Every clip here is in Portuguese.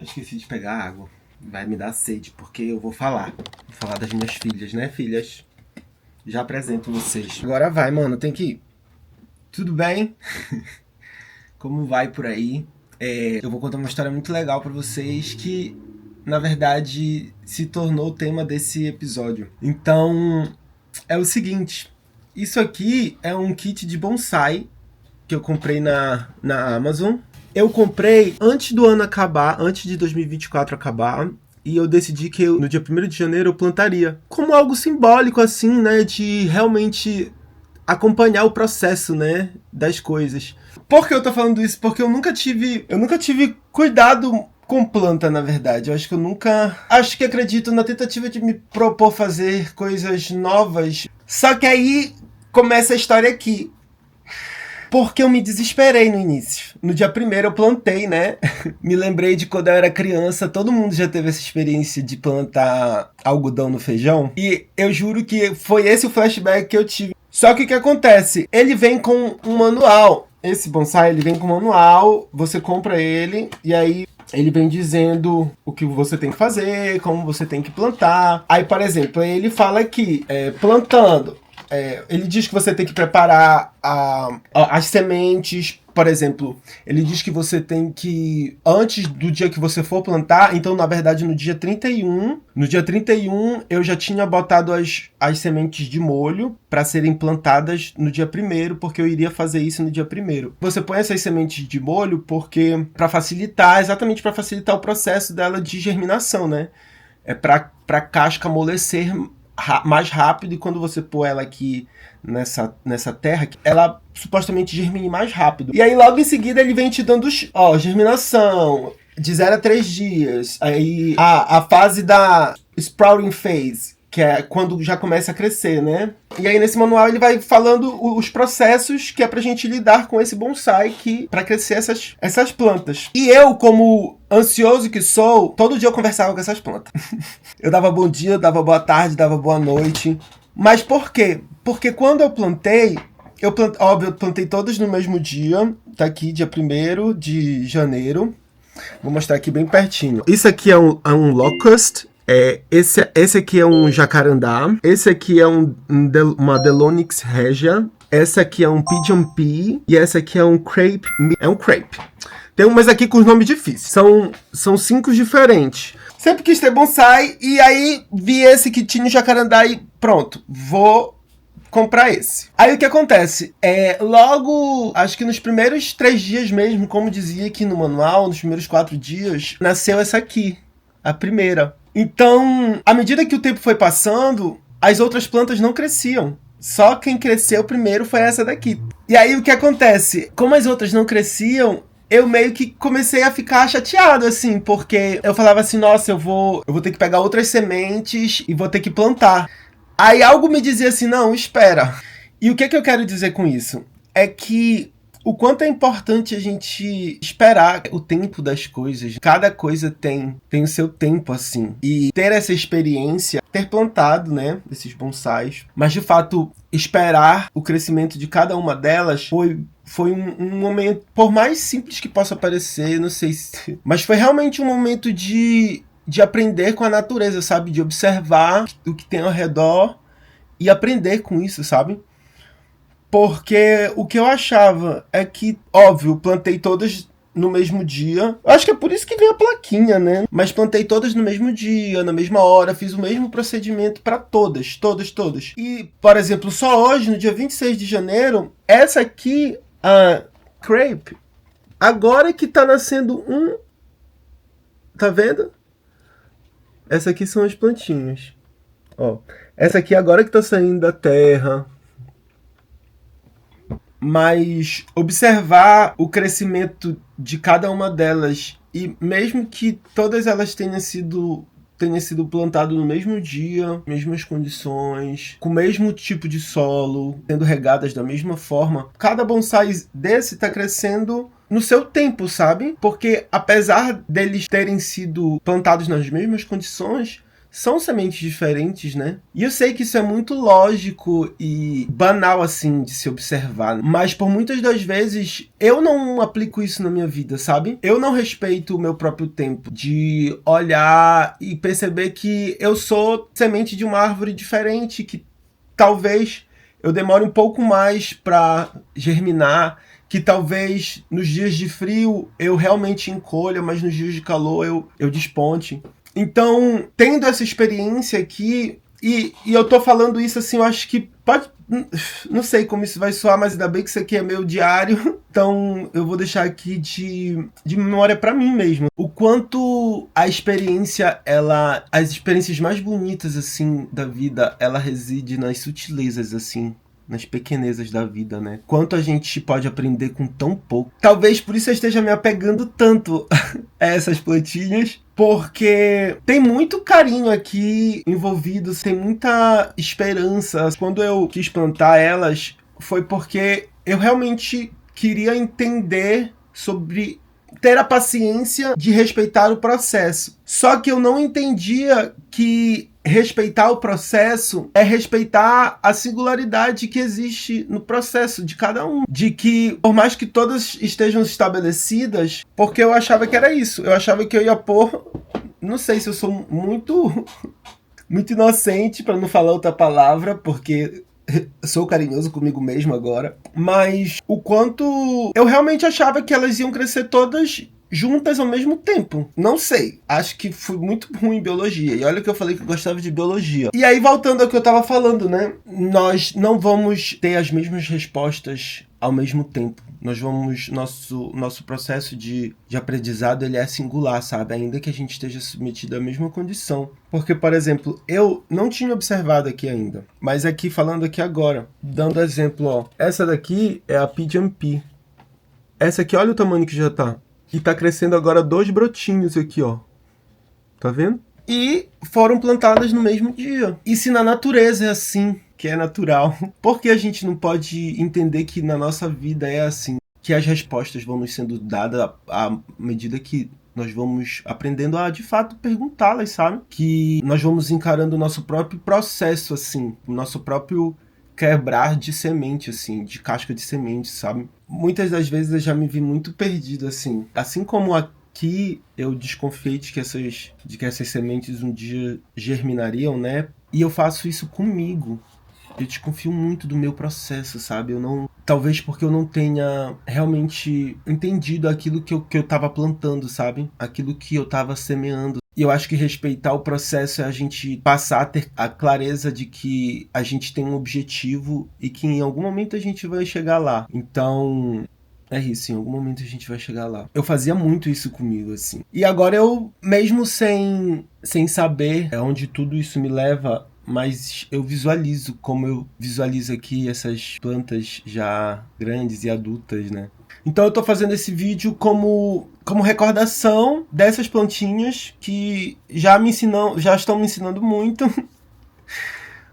esqueci de pegar água. Vai me dar sede, porque eu vou falar. Vou falar das minhas filhas, né, filhas? Já apresento vocês. Agora vai, mano, tem que ir. Tudo bem? Como vai por aí? Eu vou contar uma história muito legal pra vocês que, na verdade, se tornou o tema desse episódio. Então, é o seguinte. Isso aqui é um kit de bonsai que eu comprei na Amazon. Eu comprei antes do ano acabar, antes de 2024 acabar, e eu decidi que no dia 1º de janeiro eu plantaria. Como algo simbólico, assim, né, de realmente acompanhar o processo, né, das coisas. Por que eu tô falando isso? Porque eu nunca tive cuidado com planta, na verdade. Eu acho que eu nunca... Acho que acredito na tentativa de me propor fazer coisas novas. Só que aí começa a história aqui. Porque eu me desesperei no início. No dia 1º eu plantei, né? Me lembrei de quando eu era criança. Todo mundo já teve essa experiência de plantar algodão no feijão. E eu juro que foi esse o flashback que eu tive. Só que o que acontece? Ele vem com um manual. Esse bonsai, ele vem com um manual. Você compra ele e aí ele vem dizendo o que você tem que fazer, como você tem que plantar. Aí, por exemplo, ele fala aqui, plantando. Ele diz que você tem que preparar as sementes, por exemplo, ele diz que você tem que, antes do dia que você for plantar, então na verdade no dia 31 eu já tinha botado as sementes de molho para serem plantadas no dia 1º, porque eu iria fazer isso no dia 1º. Você põe essas sementes de molho porque exatamente para facilitar o processo dela de germinação, né? É para a casca amolecer mais rápido, e quando você pôr ela aqui nessa terra, ela supostamente germine mais rápido. E aí logo em seguida ele vem te dando germinação de 0 a 3 dias. Aí a fase da sprouting phase, que é quando já começa a crescer, né? E aí nesse manual ele vai falando os processos que é pra gente lidar com esse bonsai para crescer essas plantas. E eu, como ansioso que sou, todo dia eu conversava com essas plantas. Eu dava bom dia, eu dava boa tarde, dava boa noite. Mas por quê? Porque quando eu plantei, eu plantei todas no mesmo dia. Tá aqui, dia 1º de janeiro. Vou mostrar aqui bem pertinho. Isso aqui é um locust. Esse aqui é um jacarandá. Esse aqui é uma Delonix regia. Essa aqui é um pigeon pea. E essa aqui é um crepe. É um crepe. Tem umas aqui com os nomes difíceis. São 5 diferentes. Sempre quis ter bonsai. E aí vi esse que tinha o jacarandá e pronto. Vou comprar esse. Aí o que acontece? Logo, acho que nos primeiros 3 dias mesmo, como dizia aqui no manual, nos primeiros 4 dias, nasceu essa aqui. A primeira. Então, à medida que o tempo foi passando, as outras plantas não cresciam. Só quem cresceu primeiro foi essa daqui. E aí o que acontece? Como as outras não cresciam, eu meio que comecei a ficar chateado, assim, porque eu falava assim, nossa, eu vou ter que pegar outras sementes e vou ter que plantar. Aí algo me dizia assim, não, espera. E o que eu quero dizer com isso? É que o quanto é importante a gente esperar o tempo das coisas. Cada coisa tem o seu tempo, assim. E ter essa experiência, ter plantado, né, esses bonsais, mas de fato esperar o crescimento de cada uma delas foi um momento, por mais simples que possa parecer, não sei se... Mas foi realmente um momento de aprender com a natureza, sabe? De observar o que tem ao redor e aprender com isso, sabe? Porque o que eu achava é que, óbvio, plantei todas no mesmo dia. Eu acho que é por isso que vem a plaquinha, né? Mas plantei todas no mesmo dia, na mesma hora, fiz o mesmo procedimento para todas. E, por exemplo, só hoje, no dia 26 de janeiro, essa aqui, a crepe, agora que tá nascendo um... Tá vendo? Essa aqui são as plantinhas. Ó, essa aqui agora que tá saindo da terra. Mas observar o crescimento de cada uma delas, e mesmo que todas elas tenham sido plantado no mesmo dia, mesmas condições, com o mesmo tipo de solo, sendo regadas da mesma forma, cada bonsai desse está crescendo no seu tempo, sabe? Porque apesar deles terem sido plantados nas mesmas condições, são sementes diferentes, né? E eu sei que isso é muito lógico e banal, assim, de se observar. Mas por muitas das vezes, eu não aplico isso na minha vida, sabe? Eu não respeito o meu próprio tempo de olhar e perceber que eu sou semente de uma árvore diferente, que talvez eu demore um pouco mais para germinar, que talvez nos dias de frio eu realmente encolha, mas nos dias de calor eu desponte. Então, tendo essa experiência aqui, e eu tô falando isso assim, eu acho que pode. Não sei como isso vai soar, mas ainda bem que isso aqui é meu diário. Então, eu vou deixar aqui de memória pra mim mesmo. O quanto a experiência, as experiências mais bonitas, assim, da vida, ela reside nas sutilezas, assim, nas pequenezas da vida, né? Quanto a gente pode aprender com tão pouco. Talvez por isso eu esteja me apegando tanto a essas plantinhas, porque tem muito carinho aqui envolvido, tem muita esperança. Quando eu quis plantar elas, foi porque eu realmente queria entender sobre ter a paciência de respeitar o processo. Só que eu não entendia que respeitar o processo é respeitar a singularidade que existe no processo de cada um. De que, por mais que todas estejam estabelecidas, porque eu achava que era isso. Eu achava que eu ia pôr... Não sei se eu sou muito inocente, para não falar outra palavra, porque sou carinhoso comigo mesmo agora, mas o quanto eu realmente achava que elas iam crescer todas juntas ao mesmo tempo. Não sei, acho que fui muito ruim em biologia, e olha que eu falei que eu gostava de biologia. E aí, voltando ao que eu tava falando, né, nós não vamos ter as mesmas respostas ao mesmo tempo. Nós vamos, nosso processo de aprendizado, ele é singular, sabe? Ainda que a gente esteja submetido à mesma condição. Porque, por exemplo, eu não tinha observado aqui ainda, mas aqui, falando aqui agora, dando exemplo, ó. Essa daqui é a Pigeon Pea. Essa aqui, olha o tamanho que já tá. E tá crescendo agora 2 brotinhos aqui, ó. Tá vendo? E foram plantadas no mesmo dia. E se na natureza é assim, que é natural, por que a gente não pode entender que na nossa vida é assim? Que as respostas vão nos sendo dadas à medida que nós vamos aprendendo a, de fato, perguntá-las, sabe? Que nós vamos encarando o nosso próprio processo, assim, o nosso próprio quebrar de semente, assim, de casca de semente, sabe? Muitas das vezes eu já me vi muito perdido, assim. Assim como aqui eu desconfiei de que essas sementes um dia germinariam, né? E eu faço isso comigo. Eu desconfio muito do meu processo, sabe? Eu não... Talvez porque eu não tenha realmente entendido aquilo que eu tava plantando, sabe? Aquilo que eu tava semeando. E eu acho que respeitar o processo é a gente passar a ter a clareza de que a gente tem um objetivo e que em algum momento a gente vai chegar lá. Então... é isso, em algum momento a gente vai chegar lá. Eu fazia muito isso comigo, assim. E agora eu, mesmo sem saber onde tudo isso me leva, mas eu visualizo, como eu visualizo aqui essas plantas já grandes e adultas, né? Então eu tô fazendo esse vídeo como recordação dessas plantinhas que já estão me ensinando muito.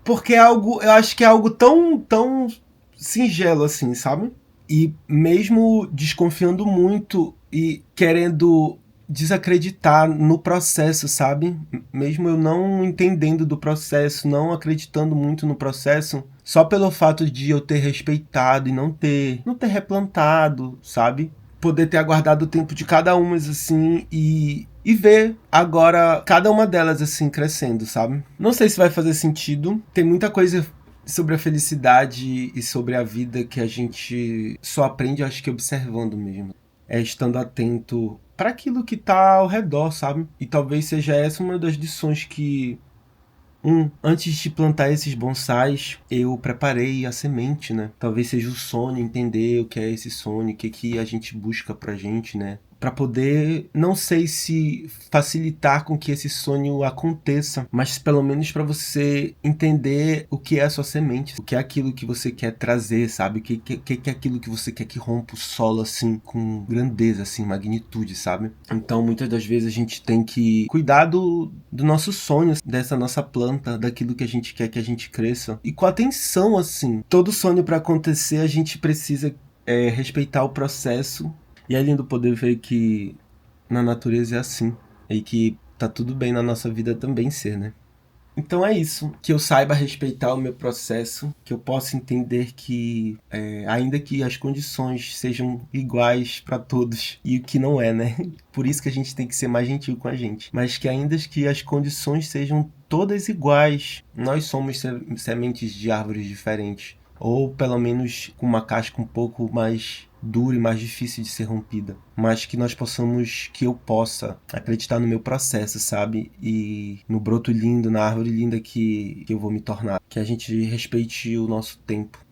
Porque é algo, eu acho que é algo tão singelo assim, sabe? E mesmo desconfiando muito e querendo desacreditar no processo, sabe? Mesmo eu não entendendo do processo, não acreditando muito no processo, só pelo fato de eu ter respeitado e não ter replantado, sabe? Poder ter aguardado o tempo de cada uma, assim, e ver agora cada uma delas, assim, crescendo, sabe? Não sei se vai fazer sentido. Tem muita coisa sobre a felicidade e sobre a vida que a gente só aprende, acho que observando mesmo. É estando atento para aquilo que tá ao redor, sabe? E talvez seja essa uma das lições que... antes de plantar esses bonsais, eu preparei a semente, né? Talvez seja o sonho, entender o que é esse sonho, o que a gente busca pra gente, né? Para poder, não sei se facilitar com que esse sonho aconteça, mas pelo menos para você entender o que é a sua semente, o que é aquilo que você quer trazer, sabe? O que é aquilo que você quer que rompa o solo, assim, com grandeza, assim, magnitude, sabe? Então, muitas das vezes a gente tem que cuidar do nosso sonho, dessa nossa planta, daquilo que a gente quer que a gente cresça. E com atenção, assim. Todo sonho para acontecer, a gente precisa respeitar o processo. E é lindo poder ver que na natureza é assim. E que tá tudo bem na nossa vida também ser, né? Então é isso, que eu saiba respeitar o meu processo, que eu possa entender que, ainda que as condições sejam iguais para todos, e o que não é, né? Por isso que a gente tem que ser mais gentil com a gente, mas que ainda que as condições sejam todas iguais, nós somos sementes de árvores diferentes, ou pelo menos com uma casca um pouco mais dura e mais difícil de ser rompida, mas que nós possamos, que eu possa acreditar no meu processo, sabe? E no broto lindo, na árvore linda que eu vou me tornar. Que a gente respeite o nosso tempo,